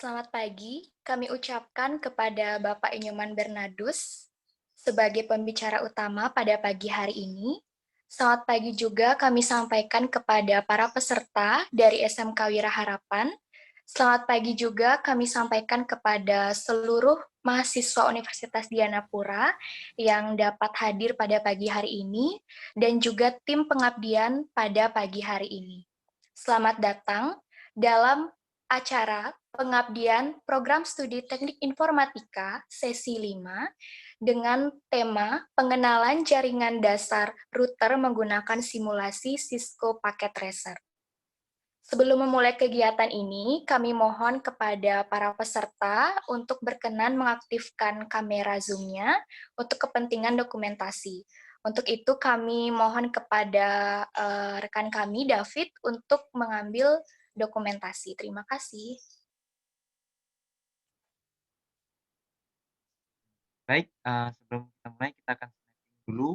Selamat pagi, kami ucapkan kepada Bapak Inyoman Bernardus sebagai pembicara utama pada pagi hari ini. Selamat pagi juga kami sampaikan kepada para peserta dari SMK Wira Harapan. Selamat pagi juga kami sampaikan kepada seluruh mahasiswa Universitas Dianapura yang dapat hadir pada pagi hari ini dan juga tim pengabdian pada pagi hari ini. Selamat datang dalam acara pengabdian Program Studi Teknik Informatika sesi 5 dengan tema pengenalan jaringan dasar router menggunakan simulasi Cisco Packet Tracer. Sebelum memulai kegiatan ini, kami mohon kepada para peserta untuk berkenan mengaktifkan kamera Zoom-nya untuk kepentingan dokumentasi. Untuk itu kami mohon kepada rekan kami, David, untuk mengambil dokumentasi. Terima kasih. Baik, sebelum kita mulai kita akan snapping dulu.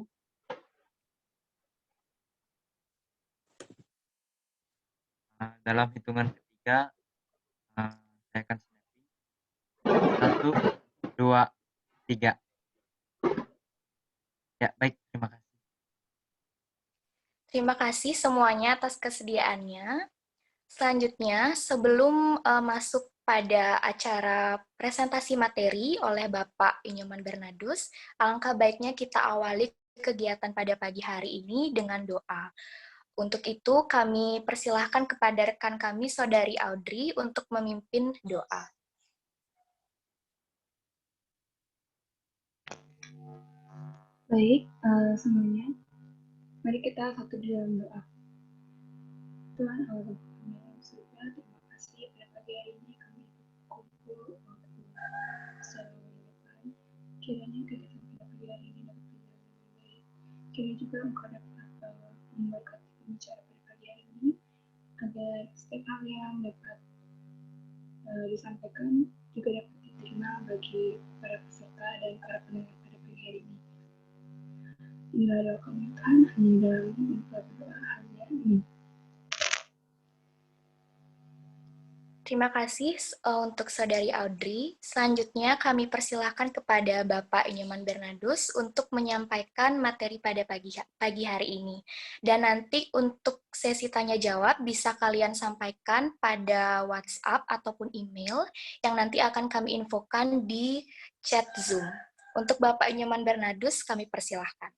Dalam hitungan ketiga, saya akan snapping. 1, 2, 3. Ya, baik, terima kasih. Terima kasih semuanya atas kesediaannya. Selanjutnya, sebelum masuk pada acara presentasi materi oleh Bapak Inyoman Bernardus, alangkah baiknya kita awali kegiatan pada pagi hari ini dengan doa. Untuk itu, kami persilahkan kepada rekan kami, Saudari Audrey, untuk memimpin doa. Baik, semuanya, mari kita satu di dalam doa. Tuhan Allah Bapa yang surga, terima kasih pada pagi hari ini kami berkumpul untuk secara menyenangkan. Kiranya kegiatan pada pagi hari ini dapat berjalan dengan baik. Kiranya juga Engkau dapat memberkati pembicara pada pagi hari ini, agar setiap hal yang dapat disampaikan juga dapat diterima bagi para peserta dan para pendengar pada pagi hari ini. Inilah doa kami Tuhan, hanya dalam doa hanya ini. Terima kasih untuk Saudari Audrey. Selanjutnya kami persilahkan kepada Bapak Inyoman Bernardus untuk menyampaikan materi pada pagi hari ini. Dan nanti untuk sesi tanya jawab bisa kalian sampaikan pada WhatsApp ataupun email yang nanti akan kami infokan di chat Zoom. Untuk Bapak Inyoman Bernardus kami persilahkan.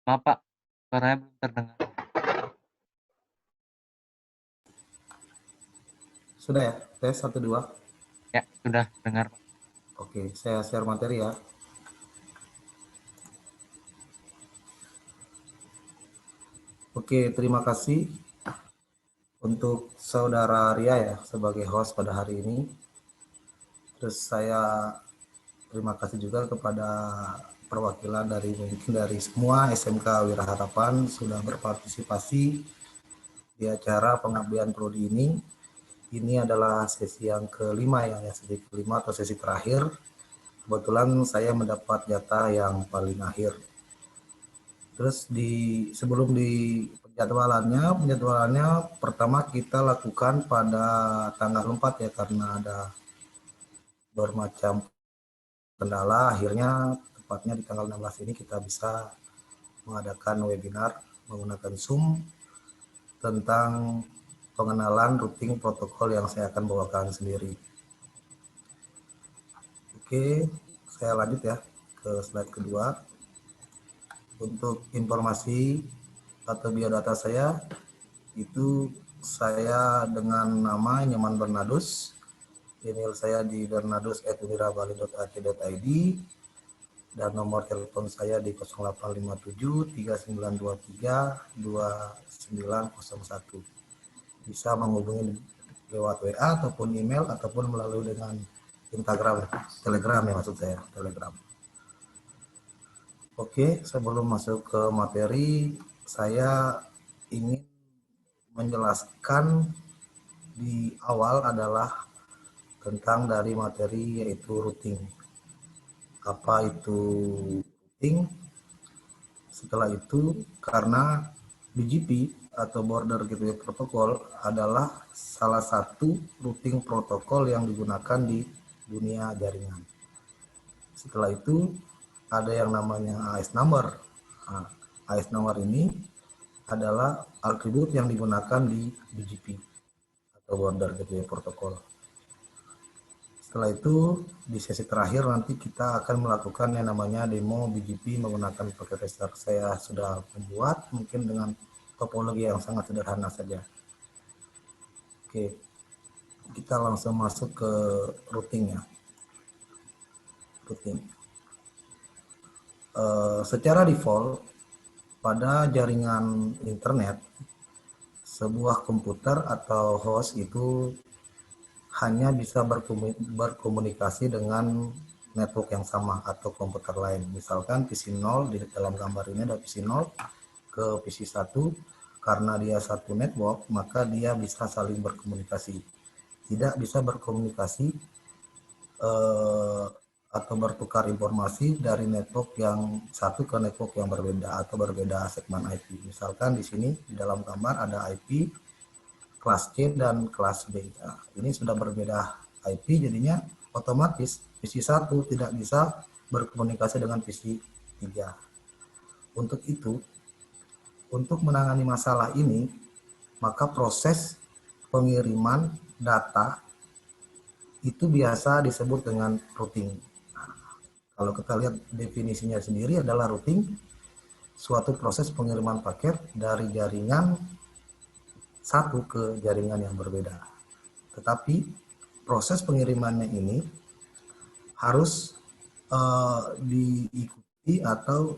Maaf Pak, suaranya belum terdengar. Sudah ya? Tes 1, 2. Ya, sudah dengar Pak. Oke, saya share materi ya. Oke, terima kasih untuk Saudara Ria ya sebagai host pada hari ini. Terus saya terima kasih juga kepada perwakilan dari semua SMK Wira Harapan sudah berpartisipasi di acara pengabdian prodi ini. Ini adalah sesi yang kelima ya, sesi kelima atau sesi terakhir. Kebetulan saya mendapat jatah yang paling akhir. Terus sebelum di penjadwalannya pertama kita lakukan pada tanggal 4 ya, karena ada bermacam kendala, akhirnya tepatnya di tanggal 16 ini kita bisa mengadakan webinar menggunakan Zoom. tentang pengenalan routing protokol yang saya akan bawakan sendiri. Oke, saya lanjut ya ke slide kedua. Untuk informasi atau biodata saya, itu saya dengan nama Nyoman Bernadus, email saya di bernadus@unirabali.ac.id, dan nomor telepon saya di 0857 3923 2901. Bisa menghubungi lewat WA ataupun email ataupun melalui dengan Instagram, Telegram ya maksud saya, Telegram. Oke, sebelum masuk ke materi, saya ingin menjelaskan di awal adalah tentang dari materi yaitu routing. Apa itu routing? Setelah itu, karena BGP atau Border Gateway Protocol adalah salah satu routing protokol yang digunakan di dunia jaringan. Setelah itu, ada yang namanya AS number. Nah, AS number ini adalah atribut yang digunakan di BGP atau Border Gateway Protocol. Setelah itu, di sesi terakhir nanti kita akan melakukan yang namanya demo BGP menggunakan paket tester. Saya sudah membuat mungkin dengan topologi yang sangat sederhana saja. Oke, kita langsung masuk ke routingnya. Routing. Secara default, pada jaringan internet, sebuah komputer atau host itu hanya bisa berkomunikasi dengan network yang sama atau komputer lain. Misalkan PC 0, di dalam gambar ini ada PC 0 ke PC 1, karena dia satu network, maka dia bisa saling berkomunikasi. Tidak bisa berkomunikasi atau bertukar informasi dari network yang satu ke network yang berbeda atau berbeda segmen IP. Misalkan di sini di dalam gambar ada IP kelas C dan kelas B. Nah, ini sudah berbeda IP, jadinya otomatis PC 1 tidak bisa berkomunikasi dengan PC 3. Untuk itu, untuk menangani masalah ini, maka proses pengiriman data itu biasa disebut dengan routing. Nah, kalau kita lihat definisinya sendiri adalah routing, suatu proses pengiriman paket dari jaringan satu ke jaringan yang berbeda. Tetapi proses pengirimannya ini harus diikuti atau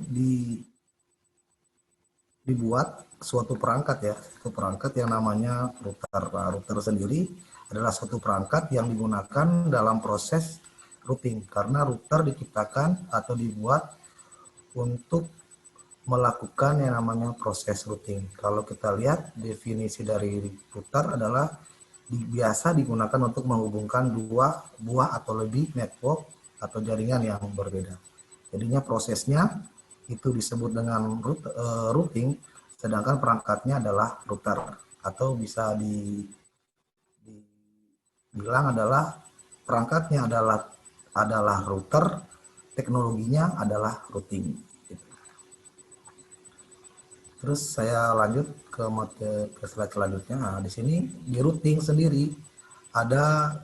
dibuat suatu perangkat ya, suatu perangkat yang namanya router. Nah, router sendiri adalah suatu perangkat yang digunakan dalam proses routing, karena router diciptakan atau dibuat untuk melakukan yang namanya proses routing. Kalau kita lihat definisi dari router adalah biasa digunakan untuk menghubungkan dua buah atau lebih network atau jaringan yang berbeda. Jadinya prosesnya itu disebut dengan routing, sedangkan perangkatnya adalah router, atau bisa dibilang adalah perangkatnya adalah router, teknologinya adalah routing. Terus saya lanjut ke slide selanjutnya. Nah, di sini di routing sendiri ada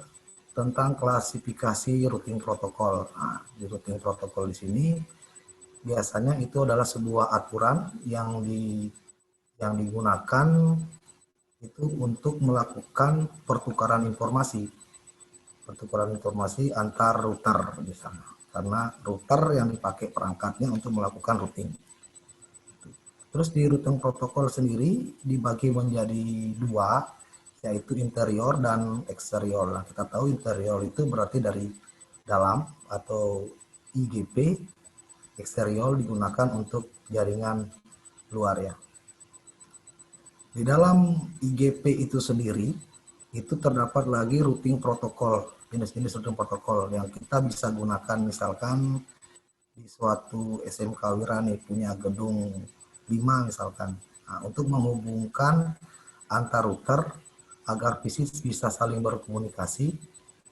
tentang klasifikasi routing protokol. Nah, di routing protokol di sini biasanya itu adalah sebuah aturan yang digunakan itu untuk melakukan pertukaran informasi antar router misalnya, karena router yang dipakai perangkatnya untuk melakukan routing. Terus di routing protokol sendiri dibagi menjadi dua, yaitu interior dan eksterior. Nah, kita tahu interior itu berarti dari dalam atau IGP, eksterior digunakan untuk jaringan luar ya. Di dalam IGP itu sendiri, itu terdapat lagi routing protokol, jenis-jenis routing protokol yang kita bisa gunakan, misalkan di suatu SMK Wirani punya gedung 5 misalkan. Nah, untuk menghubungkan antar router agar bisa saling berkomunikasi,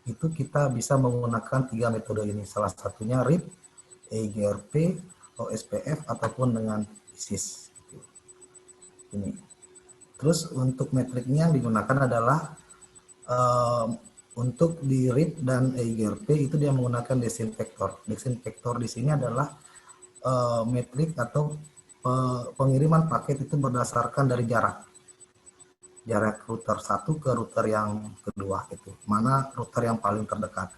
itu kita bisa menggunakan 3 metode ini. Salah satunya RIP, EIGRP, OSPF, ataupun dengan ISIS. Ini. Terus untuk metriknya yang digunakan adalah untuk di read dan EIGRP itu dia menggunakan desinfektor. Desinfektor di sini adalah metrik atau pengiriman paket itu berdasarkan dari jarak router 1 ke router yang kedua, itu mana router yang paling terdekat.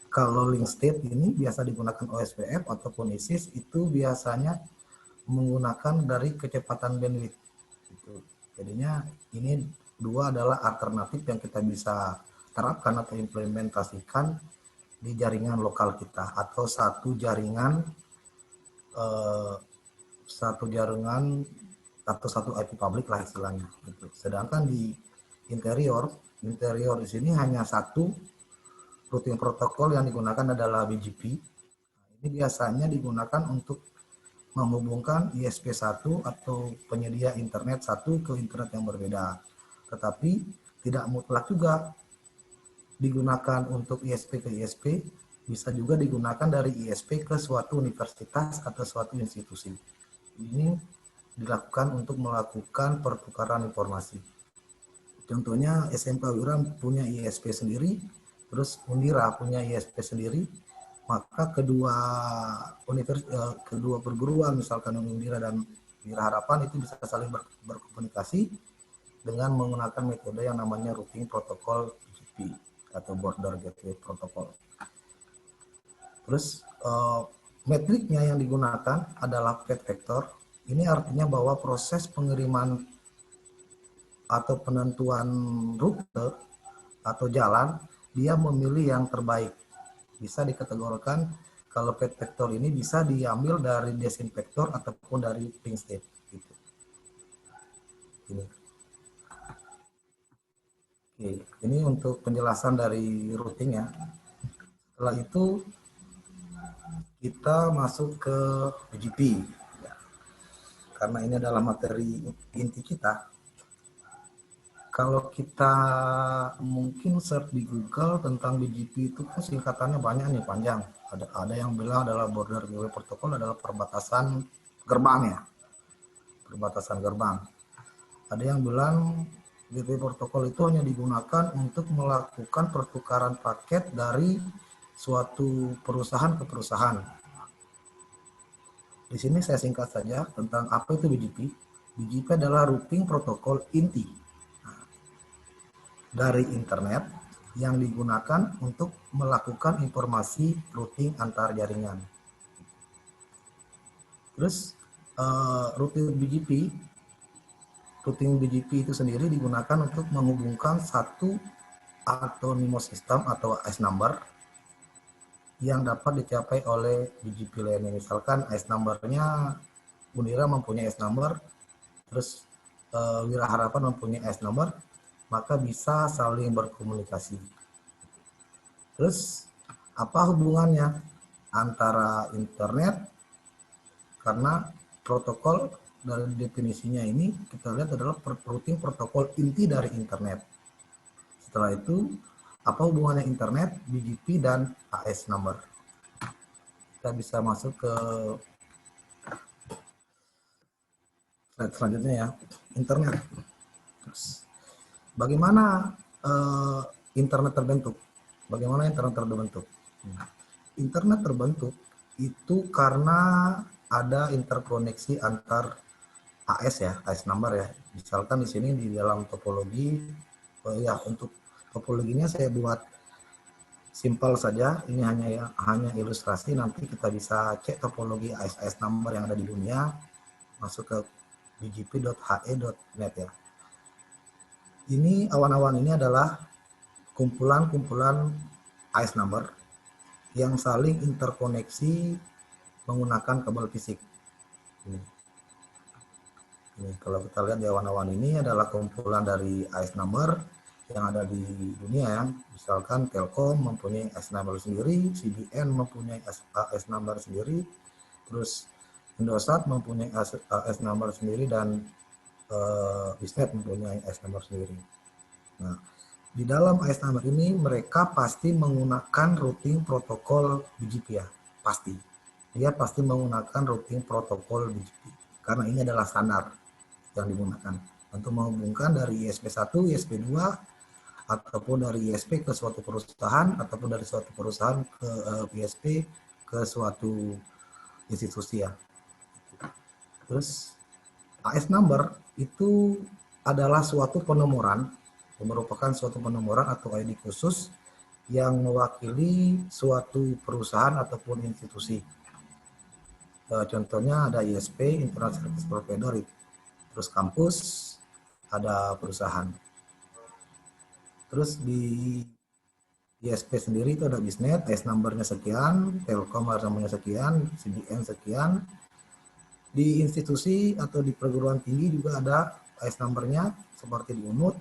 Kalau link state ini biasa digunakan OSPF ataupun ISIS, itu biasanya menggunakan dari kecepatan bandwidth gitu. Jadinya ini dua adalah alternatif yang kita bisa terapkan atau implementasikan di jaringan lokal kita, atau satu jaringan atau satu IP public lah istilahnya gitu. Sedangkan di interior di sini hanya satu routing protokol yang digunakan adalah BGP. Ini biasanya digunakan untuk menghubungkan ISP1 atau penyedia internet satu ke internet yang berbeda. Tetapi tidak mutlak juga digunakan untuk ISP ke ISP, bisa juga digunakan dari ISP ke suatu universitas atau suatu institusi. Ini dilakukan untuk melakukan pertukaran informasi. Contohnya SMK Wira punya ISP sendiri, terus Undira punya ISP sendiri, maka kedua perguruan misalkan Undira dan Wira Harapan itu bisa saling berkomunikasi dengan menggunakan metode yang namanya routing protokol BGP atau border gateway protocol. Terus metriknya yang digunakan adalah path vector. Ini artinya bahwa proses pengiriman atau penentuan rute atau jalan, dia memilih yang terbaik. Bisa dikategorikan kalau path vector ini bisa diambil dari desinfektor ataupun dari link state. Gitu. Ini. Oke, ini untuk penjelasan dari routing ya. Setelah itu kita masuk ke BGP. Karena ini adalah materi inti kita. Kalau kita mungkin search di Google tentang BGP itu kan singkatannya banyak nih, panjang. Ada yang bilang adalah border gateway protocol adalah perbatasan gerbang ya. Perbatasan gerbang. Ada yang bilang gateway protocol itu hanya digunakan untuk melakukan pertukaran paket dari suatu perusahaan ke perusahaan. Di sini saya singkat saja tentang apa itu BGP. BGP adalah routing protokol inti dari internet yang digunakan untuk melakukan informasi routing antar jaringan. Terus routing BGP itu sendiri digunakan untuk menghubungkan satu autonomous system atau AS number yang dapat dicapai oleh BGP lainnya. Misalkan AS number-nya Undira mempunyai AS number, terus Wira Harapan mempunyai AS number, maka bisa saling berkomunikasi. Terus apa hubungannya antara internet, karena protokol dari definisinya ini kita lihat adalah routing protokol inti dari internet. Setelah itu apa hubungannya internet, BGP, dan AS number. Kita bisa masuk ke slide selanjutnya ya, internet. Terus, bagaimana internet terbentuk? Bagaimana internet terbentuk? Internet terbentuk itu karena ada interkoneksi antar AS ya, AS number ya. Misalkan di sini di dalam topologi, ya untuk topologinya saya buat simpel saja. Ini hanya ilustrasi. Nanti kita bisa cek topologi AS number yang ada di dunia, masuk ke bgp.he.net ya. Ini awan-awan ini adalah kumpulan-kumpulan AS number yang saling interkoneksi menggunakan kabel fisik. Ini kalau kita lihat di awan-awan ini adalah kumpulan dari AS number yang ada di dunia ya. Misalkan Telkom mempunyai AS number sendiri, CBN mempunyai AS number sendiri, terus Indosat mempunyai AS number sendiri, dan Bisnet mempunyai AS number sendiri. Nah, di dalam AS number ini mereka pasti menggunakan routing protokol BGP ya, pasti. Dia pasti menggunakan routing protokol BGP karena ini adalah standar yang digunakan. untuk menghubungkan dari ISP1, ISP2, ataupun dari ISP ke suatu perusahaan, ataupun dari suatu perusahaan ke ISP ke suatu institusi ya. Terus AS number itu adalah suatu penomoran, merupakan suatu penomoran atau ID khusus yang mewakili suatu perusahaan ataupun institusi. Contohnya ada ISP, Internet Service Provider, terus kampus, ada perusahaan. Terus di ISP sendiri itu ada Bisnet, AS number-nya sekian, Telkom AS number-nya sekian, CBN sekian. Di institusi atau di perguruan tinggi juga ada AS number-nya seperti di UNUD,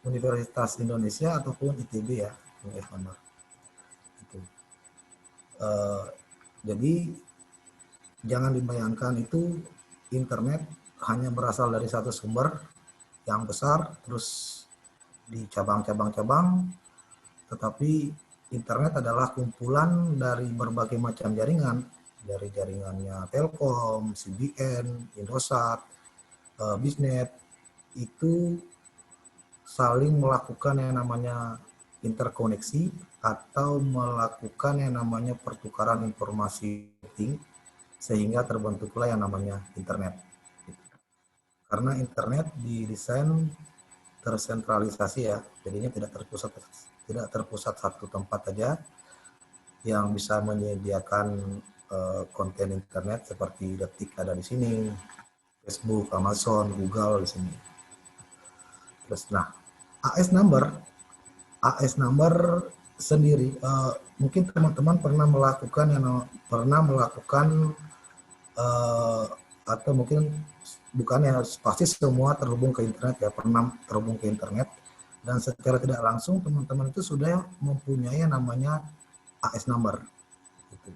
Universitas Indonesia ataupun ITB ya, AS number. Gitu. Jadi jangan dibayangkan itu internet hanya berasal dari satu sumber yang besar, terus di cabang-cabang-cabang, tetapi internet adalah kumpulan dari berbagai macam jaringan, dari jaringannya Telkom, CBN, Indosat, Bisnet, itu saling melakukan yang namanya interkoneksi atau melakukan yang namanya pertukaran informasi sehingga terbentuklah yang namanya internet. Karena internet didesain tersentralisasi ya, jadinya tidak terpusat satu tempat saja yang bisa menyediakan konten internet seperti Detik ada di sini, Facebook, Amazon, Google di sini. Terus nah, AS number sendiri mungkin teman-teman pernah melakukan atau mungkin bukan ya, pasti semua terhubung ke internet ya, pernah terhubung ke internet, dan secara tidak langsung teman-teman itu sudah mempunyai yang namanya AS number. Gitu.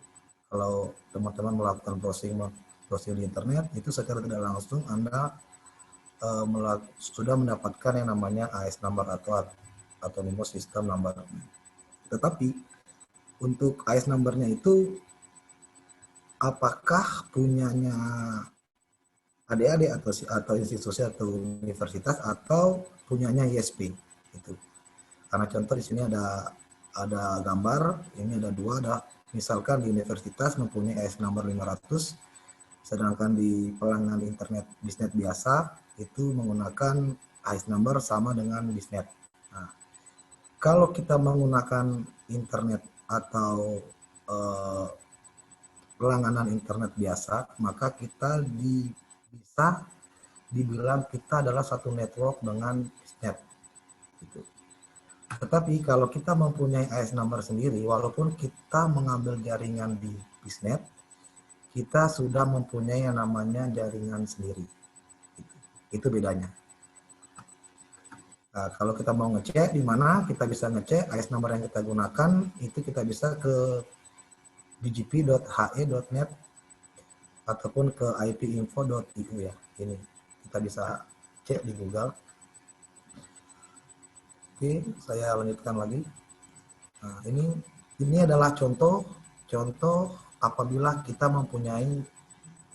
Kalau teman-teman melakukan browsing di internet, itu secara tidak langsung Anda sudah mendapatkan yang namanya AS number atau Autonomous System Number. Tetapi untuk AS number-nya itu apakah punyanya adik-adik atau institusi atau universitas atau punyanya ISP itu. Karena contoh di sini ada gambar, ini ada dua, misalkan di universitas mempunyai AS number 500, sedangkan di pelanggan internet Bisnet biasa itu menggunakan AS number sama dengan Bisnet. Nah, kalau kita menggunakan internet atau langganan internet biasa, maka kita bisa dibilang kita adalah satu network dengan Bisnet. Gitu. Tetapi kalau kita mempunyai AS number sendiri, walaupun kita mengambil jaringan di Bisnet, kita sudah mempunyai yang namanya jaringan sendiri. Itu bedanya. Nah, kalau kita mau ngecek di mana kita bisa ngecek AS number yang kita gunakan, itu kita bisa ke bgp.he.net ataupun ke ipinfo.eu ya. Ini kita bisa cek di Google. Oke, saya lanjutkan lagi. Nah, ini adalah contoh apabila kita mempunyai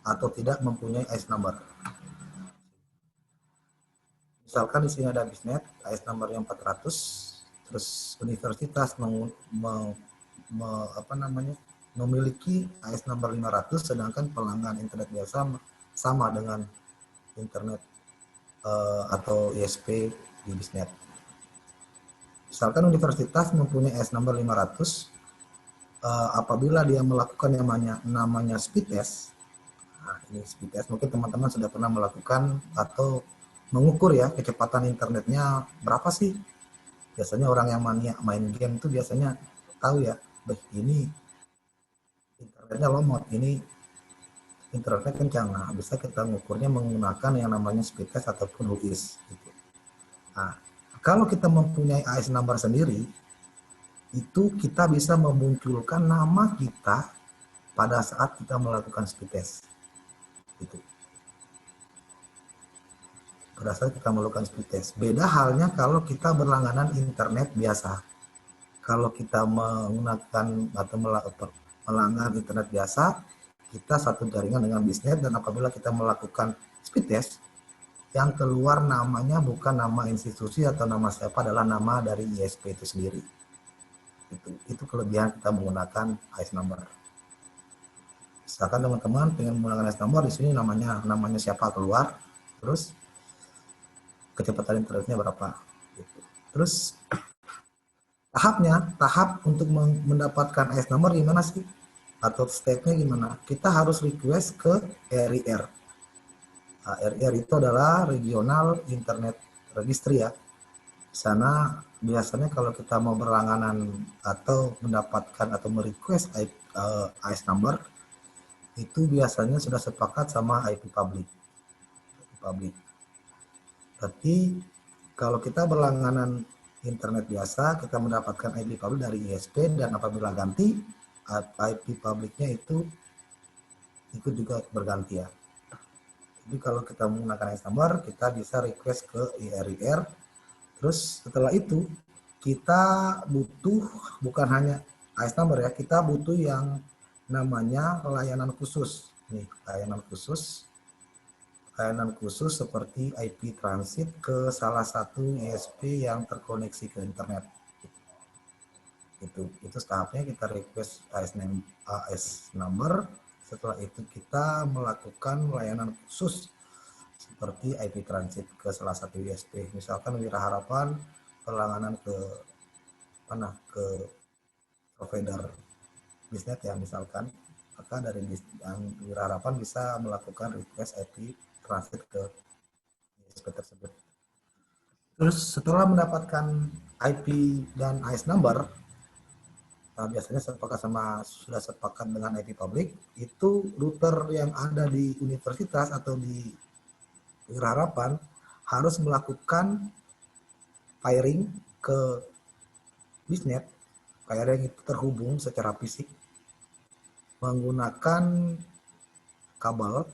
atau tidak mempunyai AS number. Misalkan di sini ada Bisnet, AS number yang 400, terus universitas memiliki AS number 500, sedangkan pelanggan internet biasa sama dengan internet atau ISP di Bisnet. Misalkan universitas mempunyai AS number 500, apabila dia melakukan yang namanya speed test, nah ini speed test, mungkin teman-teman sudah pernah melakukan atau mengukur ya kecepatan internetnya berapa sih. Biasanya orang yang mania main game itu biasanya tahu ya, ini internetnya lemot, ini internetnya kencang. Nah, bisa kita mengukurnya menggunakan yang namanya speed test ataupun UIS. Gitu. Nah, kalau kita mempunyai AS number sendiri, itu kita bisa memunculkan nama kita pada saat kita melakukan speed test. Gitu. Pada saat kita melakukan speed test. Beda halnya kalau kita berlangganan internet biasa. Kalau kita menggunakan atau melanggar internet biasa, kita satu jaringan dengan Bisnet, dan apabila kita melakukan speed test, yang keluar namanya bukan nama institusi atau nama siapa, adalah nama dari ISP itu sendiri. Itu kelebihan kita menggunakan AES number. Misalkan teman-teman pengen menggunakan AES number, di sini namanya siapa keluar, terus kecepatan internetnya berapa. Gitu. Terus tahap untuk mendapatkan AES number gimana sih? Atau step-nya gimana? Kita harus request ke RIR. Nah, RIR itu adalah Regional Internet Registry ya. Di sana biasanya kalau kita mau berlangganan atau mendapatkan atau merequest AES number, itu biasanya sudah sepakat sama IP public. Tapi kalau kita berlangganan internet biasa, kita mendapatkan IP public dari ISP, dan apabila ganti, IP publiknya itu ikut juga berganti ya. Jadi kalau kita menggunakan AES number, kita bisa request ke IRIR. Terus setelah itu kita butuh bukan hanya AES number ya, kita butuh yang namanya layanan khusus. Nih, layanan khusus seperti IP transit ke salah satu ISP yang terkoneksi ke internet. Itu tahapnya, kita request AES number. Setelah itu kita melakukan layanan khusus seperti IP transit ke salah satu ISP. Misalkan Wira Harapan berlangganan ke provider bisnet ya misalkan, maka dari Wira Harapan bisa melakukan request IP transit ke ISP tersebut. Terus setelah mendapatkan IP dan AES number, biasanya sudah sepakat dengan IP public, itu router yang ada di universitas atau di Wira Harapan harus melakukan pairing ke bisnet. Pairing itu terhubung secara fisik menggunakan kabel.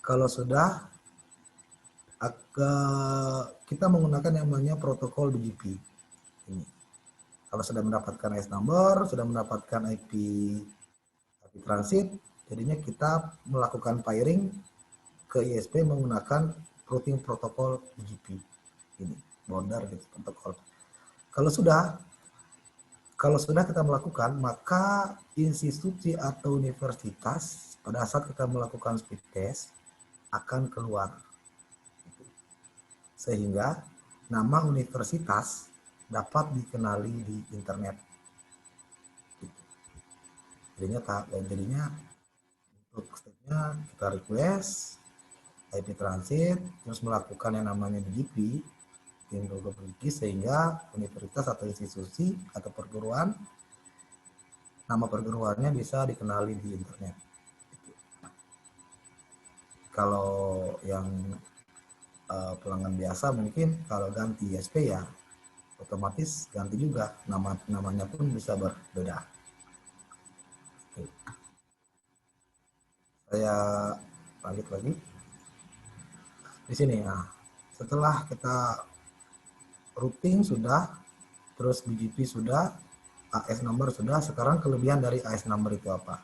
Kalau sudah, kita menggunakan yang namanya protokol BGP. Ini. Kalau sudah mendapatkan AES number, sudah mendapatkan IP transit, jadinya kita melakukan pairing ke ISP menggunakan routing protokol BGP. Ini, border protokol. Kalau sudah kita melakukan, maka institusi atau universitas pada saat kita melakukan speed test akan keluar. Sehingga nama universitas dapat dikenali di internet. Jadinya untuk stepnya kita request IP transit, terus melakukan yang namanya BGP, sehingga universitas atau institusi atau perguruan, nama perguruannya bisa dikenali di internet. Kalau yang pelanggan biasa mungkin kalau ganti ISP ya otomatis ganti juga, namanya pun bisa berbeda. Oke. Saya lanjut lagi di sini. Nah, setelah kita routing sudah, terus BGP sudah, AES number sudah, sekarang kelebihan dari AES number itu apa?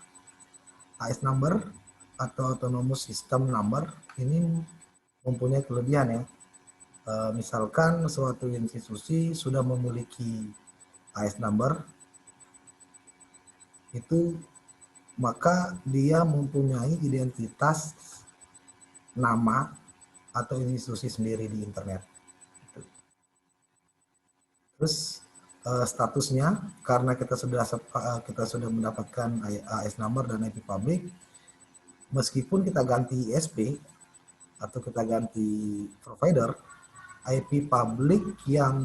AES number atau autonomous system number ini mempunyai kelebihan ya. Misalkan suatu institusi sudah memiliki AES number, itu maka dia mempunyai identitas nama atau institusi sendiri di internet. Terus statusnya, karena kita sudah mendapatkan AES number dan IP public, meskipun kita ganti ISP atau kita ganti provider, IP public yang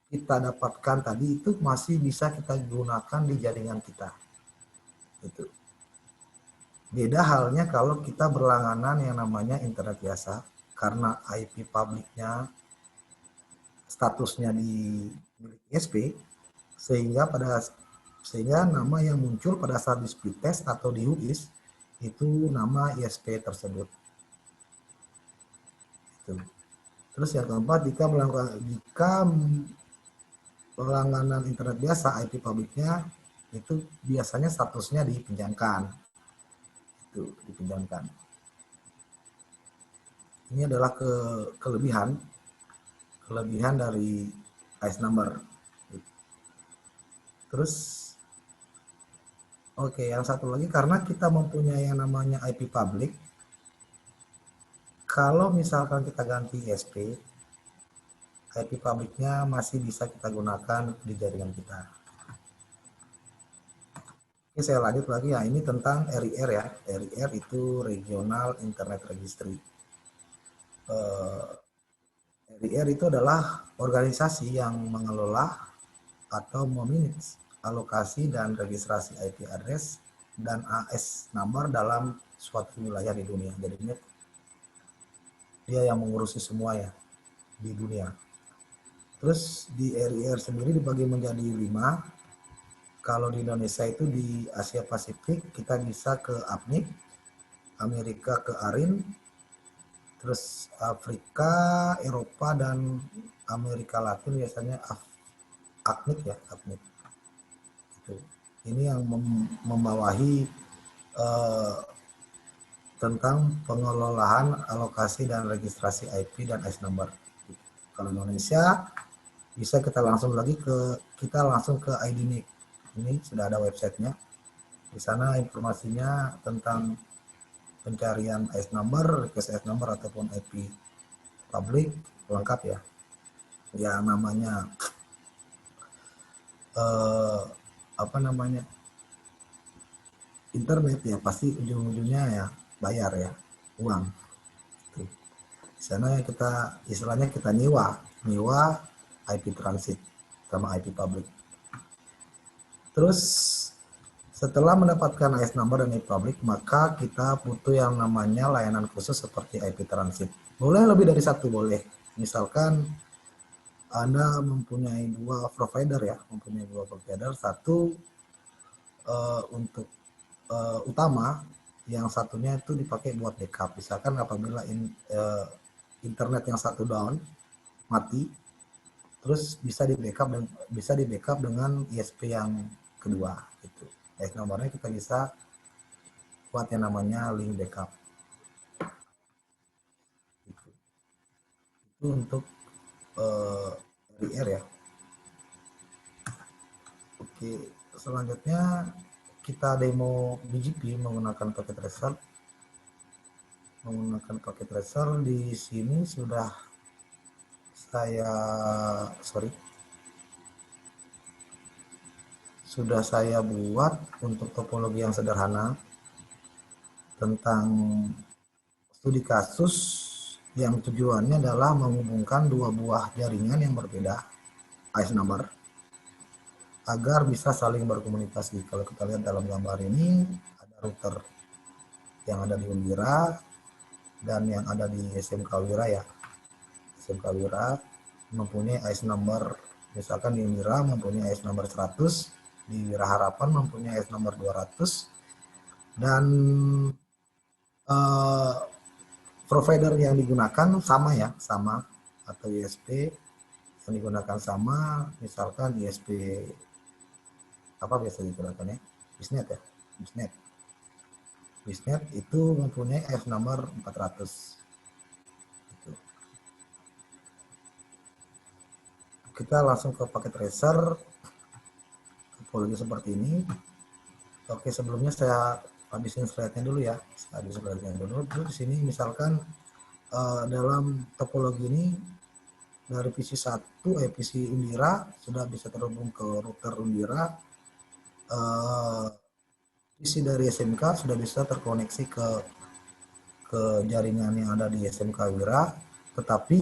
kita dapatkan tadi itu masih bisa kita gunakan di jaringan kita. Itu. Beda halnya kalau kita berlangganan yang namanya internet biasa, karena IP publiknya statusnya di milik ISP, sehingga nama yang muncul pada saat di speed test atau di UIS itu nama ISP tersebut. Itu. Terus yang keempat, jika berlangganan internet biasa, IP publiknya itu biasanya statusnya dipinjamkan. Itu dipinjamkan. Ini adalah kelebihan dari ICE number. Terus oke, yang satu lagi karena kita mempunyai yang namanya IP public, kalau misalkan kita ganti ISP, IP publiknya masih bisa kita gunakan di jaringan kita. Oke, saya lanjut lagi ya. Ini tentang RIR ya. RIR itu Regional Internet Registry. RIR itu adalah organisasi yang mengelola atau memanage alokasi dan registrasi IP address dan AS number dalam suatu wilayah di dunia. Jadi ini dia yang mengurusi semua ya di dunia. Terus di RIR sendiri dibagi menjadi 5. Kalau di Indonesia itu di Asia Pasifik kita bisa ke APNIC, Amerika ke ARIN, terus Afrika, Eropa dan Amerika Latin biasanya ACNIC ya, ACNIC. Itu. Ini yang membawahi tentang pengelolaan alokasi dan registrasi IP dan ICE number. Kalau Indonesia bisa kita langsung ke IDNIC. Ini sudah ada websitenya. Di sana informasinya tentang pencarian ICE number, request ICE number ataupun IP public lengkap ya. Yang namanya internet ya pasti ujung-ujungnya ya bayar ya, uang. Di sana kita istilahnya kita nyewa IP transit sama IP public. Terus setelah mendapatkan ICE number dan IP public, maka kita butuh yang namanya layanan khusus seperti IP transit. Boleh lebih dari satu, boleh. Misalkan Anda mempunyai dua provider ya, satu untuk utama, yang satunya itu dipakai buat backup. Misalkan apabila internet yang satu down, mati, terus bisa di backup dengan ISP yang kedua gitu. Nomornya kita bisa buat yang namanya link backup. Itu untuk RIR ya. Oke, selanjutnya kita demo BGP menggunakan paket tracer. Di sini sudah saya buat untuk topologi yang sederhana tentang studi kasus yang tujuannya adalah menghubungkan dua buah jaringan yang berbeda ICE number agar bisa saling berkomunikasi. Kalau kita lihat dalam gambar ini ada router yang ada di Undira dan yang ada di SMK Wira ya. SMK Wira mempunyai ICE number, misalkan di Undira mempunyai ICE number 100, di Wira Harapan mempunyai ICE number 200, dan provider yang digunakan sama atau ISP yang digunakan sama, misalkan ISP apa biasa digunakan ya, Bisnet itu mempunyai ICE number 400. Kita langsung ke paket tracer, topologi seperti ini. Oke, sebelumnya saya habisin slide-nya dulu ya. Terus di sini misalkan dalam topologi ini dari PC 1, PC Undira sudah bisa terhubung ke router Undira. PC dari SMK sudah bisa terkoneksi ke jaringan yang ada di SMK Wira, tetapi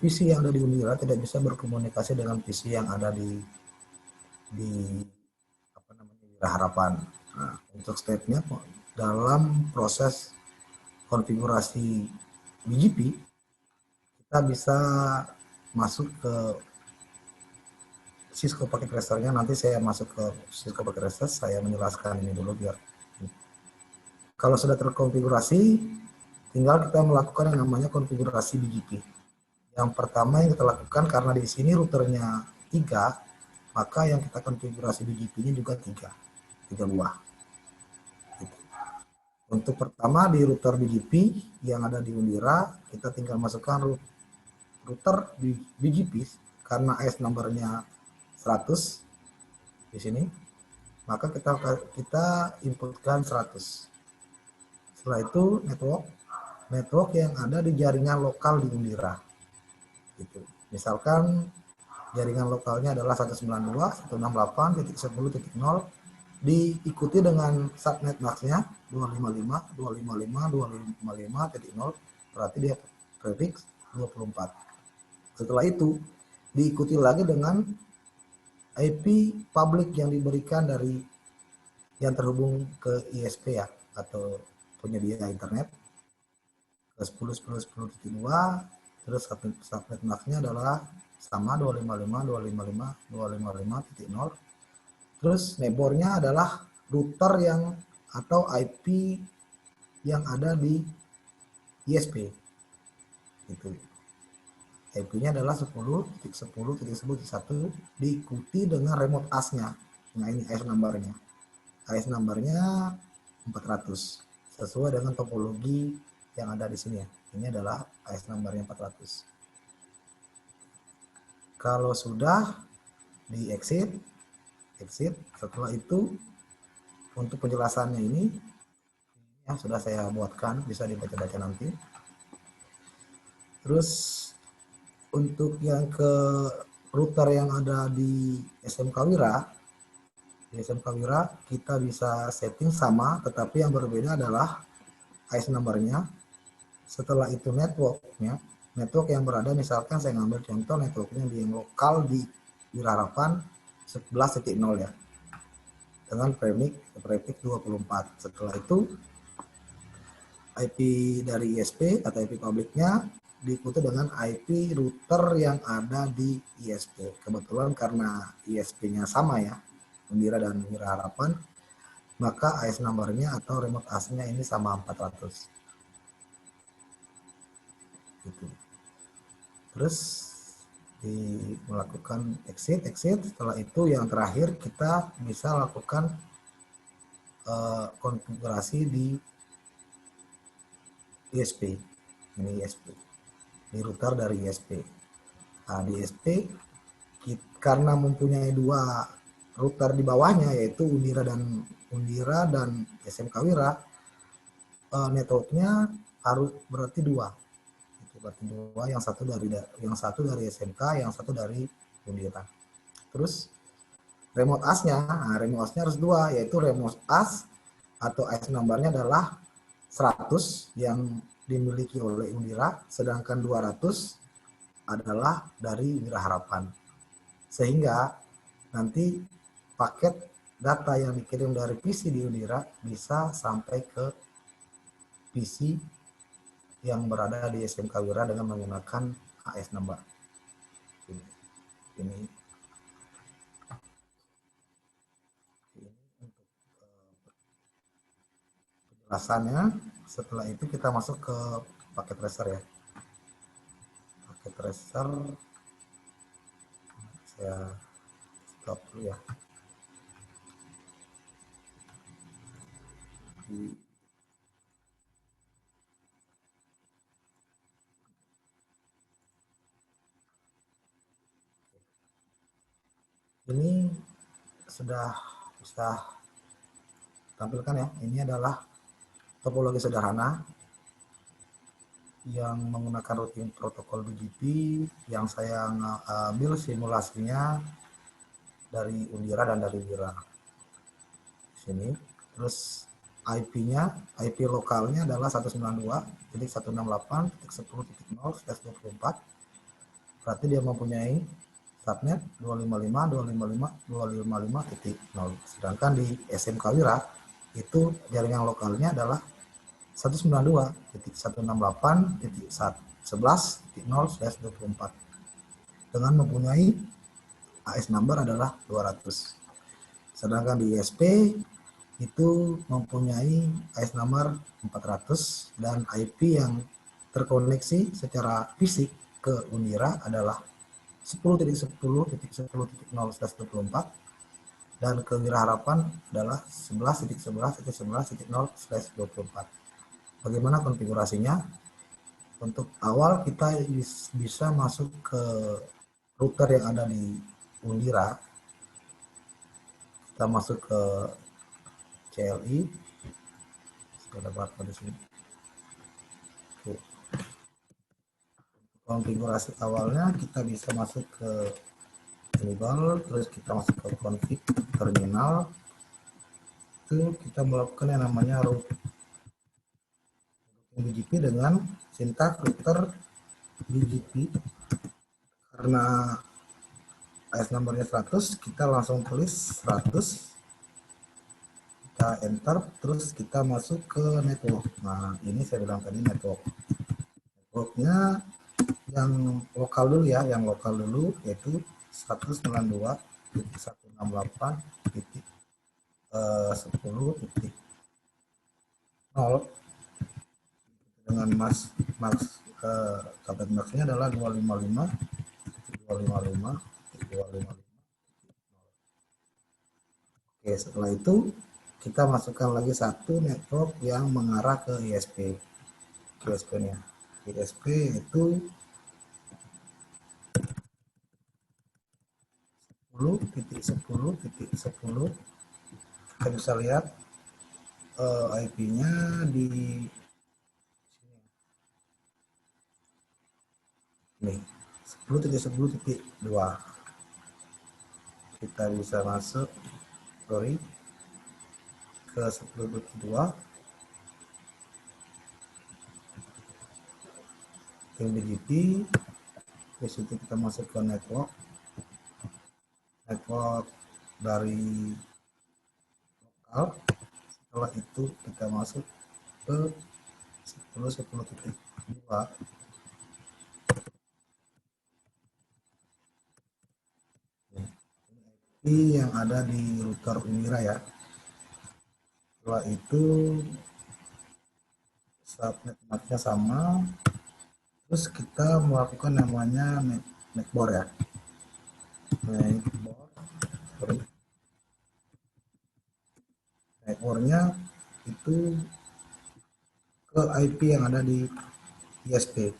PC yang ada di Undira tidak bisa berkomunikasi dengan PC yang ada di Wira Harapan. Nah, untuk stepnya dalam proses konfigurasi BGP kita bisa masuk ke Cisco paket tracernya. Nanti saya masuk ke Cisco paket tracer, saya menjelaskan ini dulu biar. Kalau sudah terkonfigurasi, tinggal kita melakukan yang namanya konfigurasi BGP. Yang pertama yang kita lakukan, karena di sini routernya 3, maka yang kita konfigurasi BGP-nya juga 3 buah. Untuk pertama di router BGP yang ada di Undira, kita tinggal masukkan router di BGP karena IS numbernya 100 di sini, maka kita inputkan 100. Setelah itu network yang ada di jaringan lokal di Undira. Gitu. Misalkan jaringan lokalnya adalah 192.168.10.0, diikuti dengan subnet max-nya 255.255.255.0, berarti dia prefix 24. Setelah itu diikuti lagi dengan IP public yang diberikan dari yang terhubung ke ISP ya, atau penyedia internet, ke 10.10.10.2, terus subnet max-nya adalah sama 255.255.255.0. Terus neighbornya adalah router yang atau IP yang ada di ISP. Gitu. IP-nya adalah 10.10.10.1 diikuti dengan remote AS-nya. Nah, ini IS number-nya. IS number-nya 400 sesuai dengan topologi yang ada di sini ya. Ini adalah IS number-nya 400. Kalau sudah di exit, setelah itu untuk penjelasannya ini yang sudah saya buatkan, bisa dibaca-baca nanti. Terus untuk yang ke router yang ada di SMK Wira, kita bisa setting sama, tetapi yang berbeda adalah IS number-nya. Setelah itu network yang berada, misalkan saya ngambil contoh networknya di yang lokal di Wira Harapan 11.0 ya, dengan prefix 24. Setelah itu IP dari ISP atau IP publiknya diikuti dengan IP router yang ada di ISP. Kebetulan karena ISP-nya sama ya, Undira dan Wira Harapan, maka IS number-nya atau remote AS-nya ini sama 400. Gitu. Terus melakukan exit. Setelah itu yang terakhir kita bisa lakukan konfigurasi di ISP. Ini ISP. Di router dari ISP. Nah, di ISP karena mempunyai dua router di bawahnya, yaitu Undira dan SMK Wira, networknya harus berarti dua. Berarti dua, yang satu dari SMK, yang satu dari Undira. Terus remote AS-nya, remote AS-nya harus dua, yaitu remote AS atau IS number-nya adalah 100 yang dimiliki oleh Undira, sedangkan 200 adalah dari Wira Harapan. Sehingga nanti paket data yang dikirim dari PC di Undira bisa sampai ke PC yang berada di SMK Wira dengan menggunakan AS number. Ini untuk penjelasannya. Setelah itu kita masuk ke paket tracer ya. Paket tracer saya stop dulu ya. Ini sudah bisa tampilkan ya. Ini adalah topologi sederhana yang menggunakan routing protokol BGP yang saya ambil simulasinya dari Undira dan dari Wira. Sini. Terus IP lokalnya adalah 192.168.10.0/24. Berarti dia mempunyai subnet 255.255.255.0. Sedangkan di SMK Wira itu jaringan lokalnya adalah 192.168.11.0/24 dengan mempunyai AS number adalah 200. Sedangkan di ISP itu mempunyai AS number 400 dan IP yang terkoneksi secara fisik ke Undira adalah 10.10.10.0/24 dan kewiraharapan adalah 11.11.11.0/24. Bagaimana konfigurasinya? Untuk awal kita bisa masuk ke router yang ada di Undira. Kita masuk ke CLI. Sudah dapat di sini. Oke. Konfigurasi awalnya kita bisa masuk ke enable, terus kita masuk ke config terminal. Itu kita melakukan yang namanya routing BGP dengan sintak router BGP. Karena AS numbernya 100, kita langsung tulis 100, kita enter, terus kita masuk ke network. Nah, ini saya bilang tadi networknya yang lokal dulu ya, yang lokal dulu yaitu 192.168.10.0 dengan target maxnya adalah 255.255.255. Oke, setelah itu kita masukkan lagi satu network yang mengarah ke ISP. ISP-nya. ISP itu 10.10.10. Kita bisa lihat IP-nya di sini. 10.10.2. Kita bisa masuk ke 10.2 tim BGP. Di situ kita masuk ke network dari lokal. Setelah itu kita masuk ke 10.10.2. Ini yang ada di router Undira ya. Setelah itu subnetnya sama, terus kita melakukan namanya netboard ya. Netboardnya itu ke IP yang ada di ISP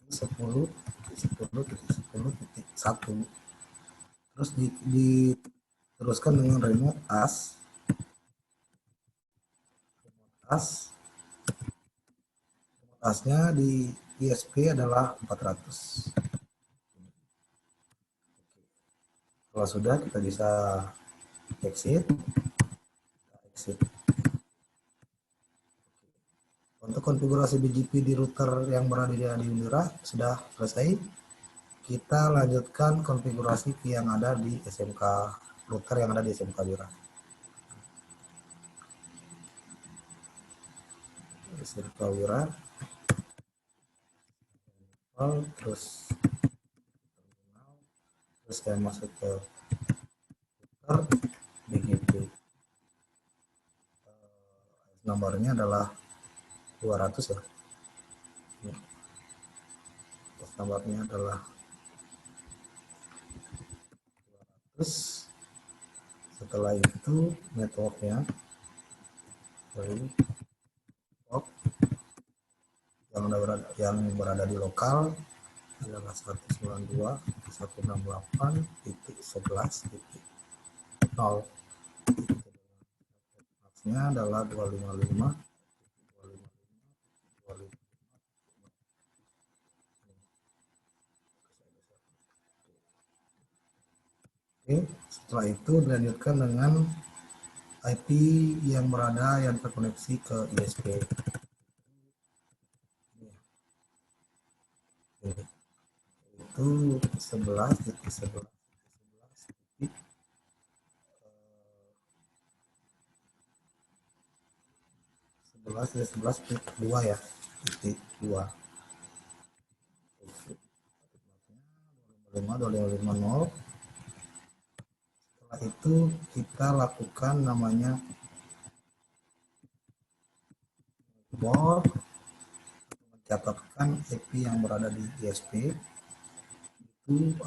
10.10.10.1. Terus diteruskan dengan remote asnya di ISP adalah 400. Kalau sudah, kita bisa exit. Untuk konfigurasi BGP di router yang berada di Undira sudah selesai. Kita lanjutkan konfigurasi yang ada di SMK, router yang ada di SMK Wira. SMK Wira, terus saya masuk ke router BGP. Nomornya adalah 200 ya. Nomornya adalah 200. Setelah itu networknya yang berada di lokal adalah 192.168.11.0. Maksudnya adalah 255. Oke, setelah itu dilanjutkan dengan IP yang terkoneksi ke ISP. Itu 11.2 ya, titik 2. 255.255.0. Setelah itu kita lakukan namanya board, mencatatkan IP yang berada di ISP. Itu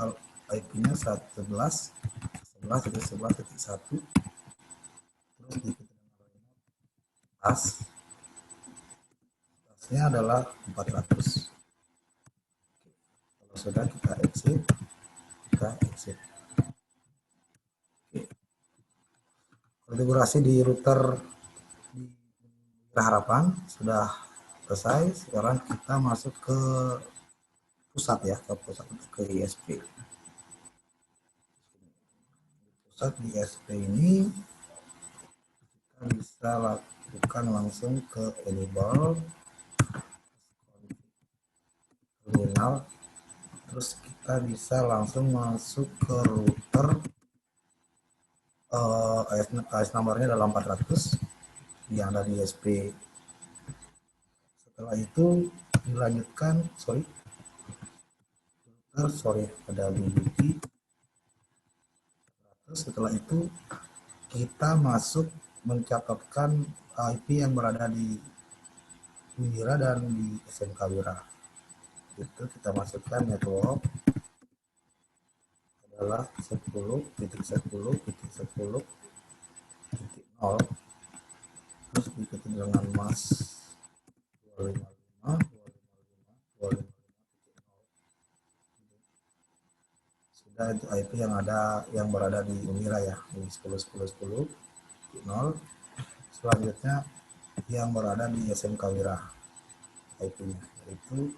IP-nya 11.11.11.1. 11.11.1, terus diikuti dengan tasnya adalah 400. Kalau sudah kita exit. Konfigurasi di router di Harapan sudah selesai. Sekarang kita masuk ke pusat ya, ke ISP. Pusat di ISP ini kita bisa lakukan langsung ke enable terminal, terus kita bisa langsung masuk ke router. AS nomornya adalah 400 yang ada di ISP. Setelah itu dilanjutkan, ada BGP. Setelah itu kita masuk mencatatkan IP yang berada di Unira dan di SMK Wira. Itu kita masukkan network adalah 10.10.10.0, terus diikuti dengan mas 255.255.255.0. Sudah itu IP yang berada di Unira ya, di 10.10.10.0. Selanjutnya yang berada di SMK Wira, IP-nya yaitu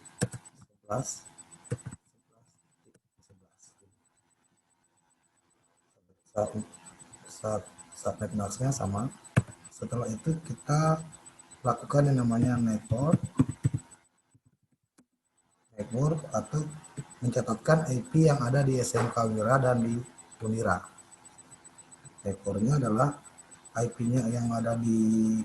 11. Subnet masknya sama. Setelah itu kita lakukan yang namanya network atau mencatatkan IP yang ada di SMK Wira dan di Unira. Networknya adalah IP-nya yang ada di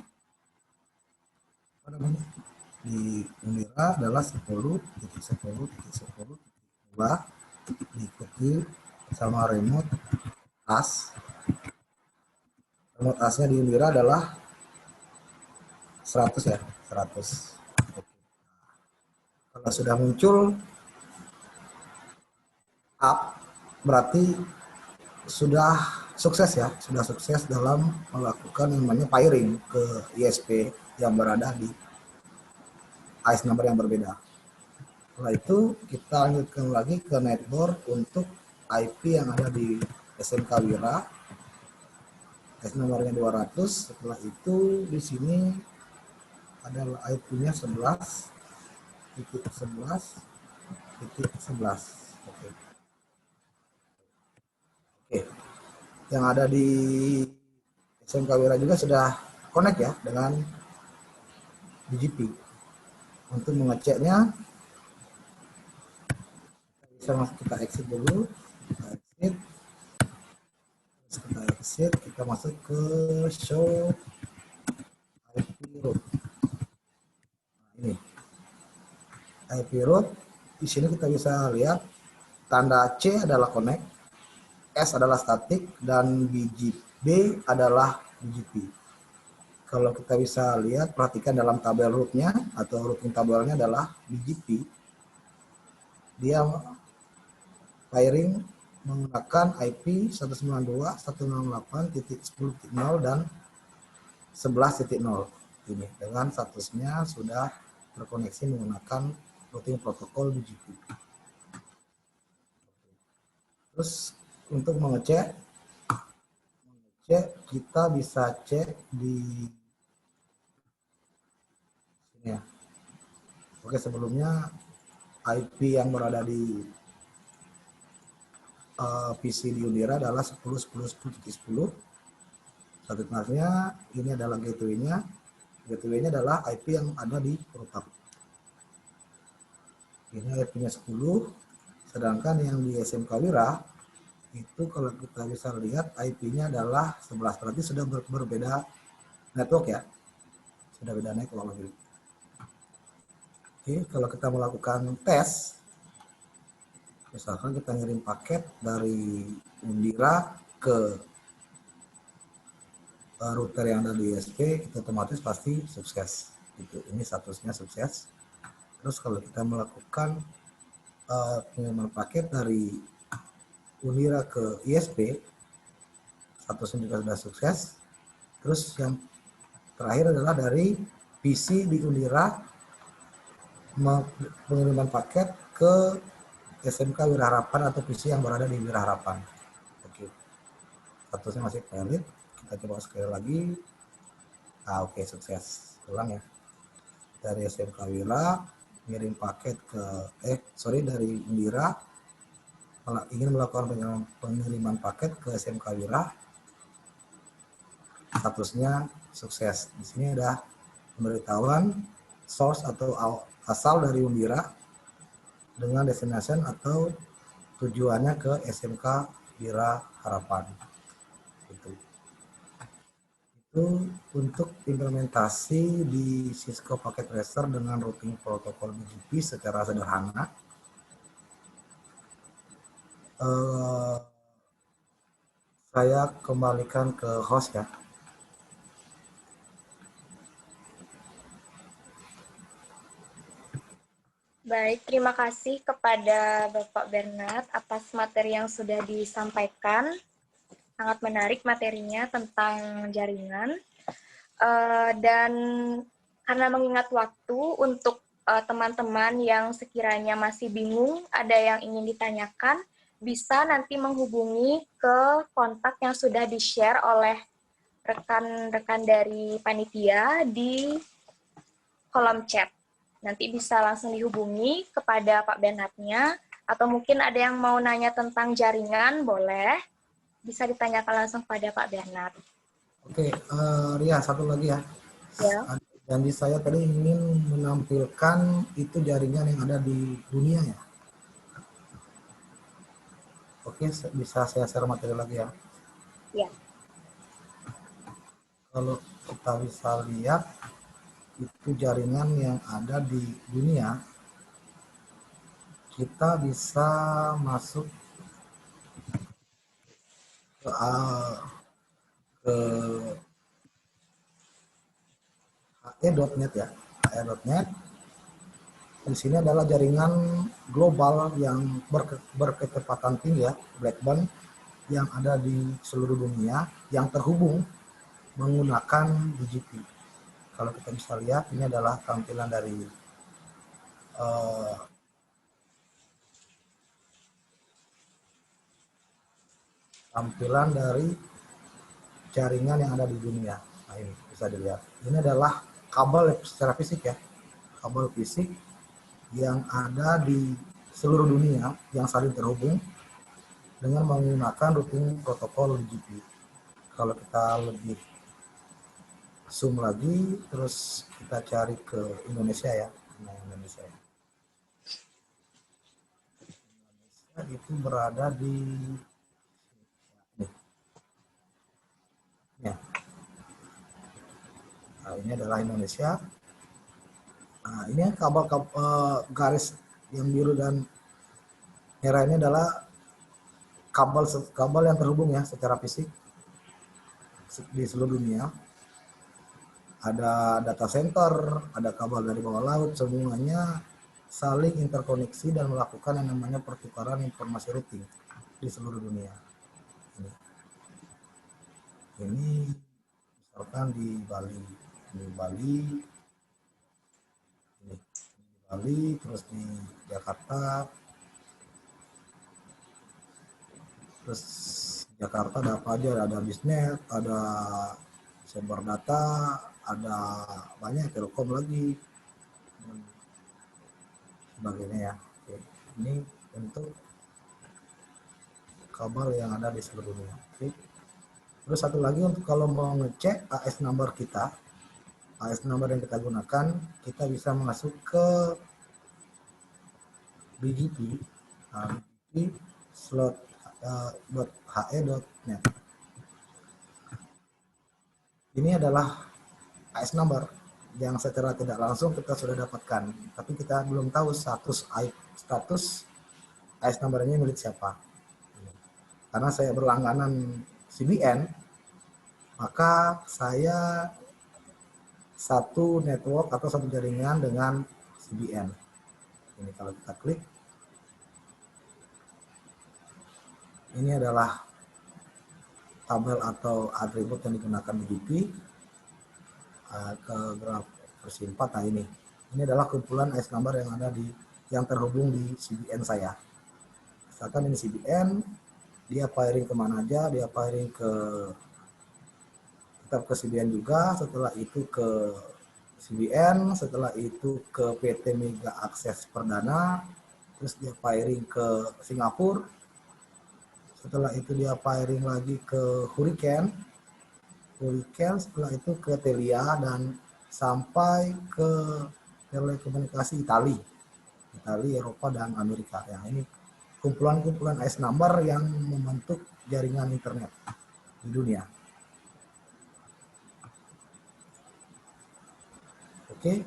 Unira adalah 10.10.10.2, diikuti sama remote as. Remote asnya di Unira adalah 100 ya, 100. Kalau sudah muncul up, berarti sudah sukses ya, dalam melakukan yang namanya pairing ke ISP yang berada di AS number yang berbeda. Setelah itu kita lanjutkan lagi ke network untuk IP yang ada di SMK Wira, AS nomornya 200. Setelah itu di sini adalah IP-nya 11.11.11. Oke. Yang ada di SMK Wira juga sudah connect ya dengan BGP. Untuk mengeceknya kita exit dulu, kita masuk ke show IP route. Nah, ini IP route. Di sini kita bisa lihat tanda C adalah connect, S adalah static, dan B adalah BGP. Kalau kita bisa lihat, perhatikan dalam tabel root-nya atau routing tabelnya adalah BGP. Dia pairing menggunakan IP 192.168.10.0 dan 11.0 ini dengan statusnya sudah terkoneksi menggunakan routing protokol BGP. Terus untuk mengecek kita bisa cek di sini ya. Oke, sebelumnya IP yang berada di PC di Unira adalah 10.10.10.10. Statusnya ini adalah gateway-nya. Gateway-nya adalah IP yang ada di router. Ini IP-nya 10. Sedangkan yang di SMK Wira itu kalau kita bisa lihat IP-nya adalah 11. Berarti sudah berbeda network ya. Sudah beda network lagi. Oke, kalau kita melakukan tes, misalkan kita ngirim paket dari Unira ke router yang ada di ISP, itu otomatis pasti sukses. Ini statusnya sukses. Terus kalau kita melakukan pengiriman paket dari Unira ke ISP, statusnya juga sudah sukses. Terus yang terakhir adalah dari PC di Undira, pengiriman paket ke SMK Wiraharapan atau PC yang berada di Wiraharapan. Oke, statusnya masih valid. Kita coba sekali lagi. Oke, sukses. Ulang ya. Dari SMK Wira ngirim paket ke dari Undira ingin melakukan pengiriman paket ke SMK Wira, statusnya sukses. Di sini ada pemberitahuan source atau asal dari Undira dengan destination atau tujuannya ke SMK Wira Harapan. Itu untuk implementasi di Cisco Packet Tracer dengan routing protokol BGP secara sederhana. Saya kembalikan ke host ya. Baik, terima kasih kepada Bapak Bernard atas materi yang sudah disampaikan. Sangat menarik materinya tentang jaringan. Dan karena mengingat waktu untuk teman-teman yang sekiranya masih bingung, ada yang ingin ditanyakan, bisa nanti menghubungi ke kontak yang sudah di-share oleh rekan-rekan dari panitia di kolom chat. Nanti bisa langsung dihubungi kepada Pak Bernardnya, atau mungkin ada yang mau nanya tentang jaringan, boleh. Bisa ditanyakan langsung pada Pak Bernard. Oke, Ria, satu lagi ya. Ya. Janji saya tadi ingin menampilkan itu jaringan yang ada di dunia ya. Oke, bisa saya share materi lagi ya. Ya. Kalau kita bisa lihat, itu jaringan yang ada di dunia, kita bisa masuk ke he.net ya, he.net. Di sini adalah jaringan global yang berkecepatan tinggi ya, Blackband, yang ada di seluruh dunia yang terhubung menggunakan BGP. Kalau kita bisa lihat, ini adalah tampilan dari jaringan yang ada di dunia. Nah, ini bisa dilihat. Ini adalah kabel secara fisik ya, kabel fisik yang ada di seluruh dunia yang saling terhubung dengan menggunakan routing protokol BGP. Kalau kita lebih zoom lagi, terus kita cari ke Indonesia ya. Nah, Indonesia itu berada di ya. Nah, ini adalah Indonesia. Nah, ini kabel garis yang biru dan merah ini adalah kabel yang terhubung ya secara fisik di seluruh dunia. Ada data center, ada kabel dari bawah laut, semuanya saling interkoneksi dan melakukan yang namanya pertukaran informasi routing di seluruh dunia. Ini misalkan di Bali, terus di Jakarta, terus Jakarta ada apa aja, ada Bisnet, ada Sumber Data, ada banyak Telkom lagi, sebagainya ya. Oke. Ini untuk kabel yang ada di seluruh dunia. Oke. Terus satu lagi, untuk kalau mau ngecek AS number kita, AS number yang kita gunakan, kita bisa masuk ke BGP, BGP slot.he.net. Ini adalah AS number yang secara tidak langsung kita sudah dapatkan, tapi kita belum tahu status AS number-nya milik siapa. Karena saya berlangganan CBN, maka saya satu network atau satu jaringan dengan CBN. Ini kalau kita klik, ini adalah tabel atau atribut yang digunakan di GP ke graf versi 4. Nah ini adalah kumpulan AS number yang ada yang terhubung di CBN saya. Misalkan ini CBN, dia firing kemana aja, dia firing tetap ke CBN juga, setelah itu ke CBN, setelah itu ke PT Mega Akses Perdana, terus dia firing ke Singapura, setelah itu dia firing lagi ke Hurricane, setelah itu ke Telia, dan sampai ke telekomunikasi Italia, Eropa, dan Amerika. Ya, ini kumpulan-kumpulan AS number yang membentuk jaringan internet di dunia. Oke,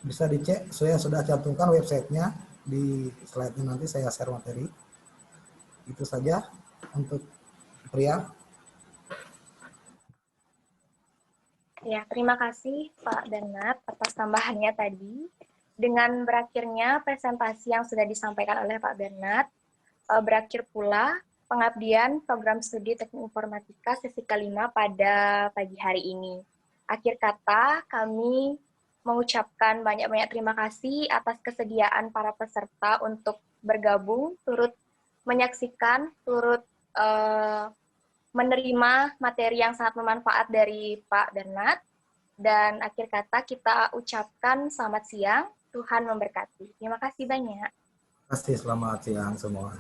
bisa dicek. Saya sudah cantumkan websitenya di slide-nya, nanti saya share materi. Itu saja untuk Pria. Ya, terima kasih Pak Bernard atas tambahannya tadi. Dengan berakhirnya presentasi yang sudah disampaikan oleh Pak Bernard, berakhir pula pengabdian program studi teknik informatika sesi kelima pada pagi hari ini. Akhir kata, kami mengucapkan banyak-banyak terima kasih atas kesediaan para peserta untuk bergabung, turut menyaksikan, turut menerima materi yang sangat bermanfaat dari Pak Bernard. Dan akhir kata kita ucapkan selamat siang, Tuhan memberkati. Terima kasih banyak. Terima kasih, selamat siang semua.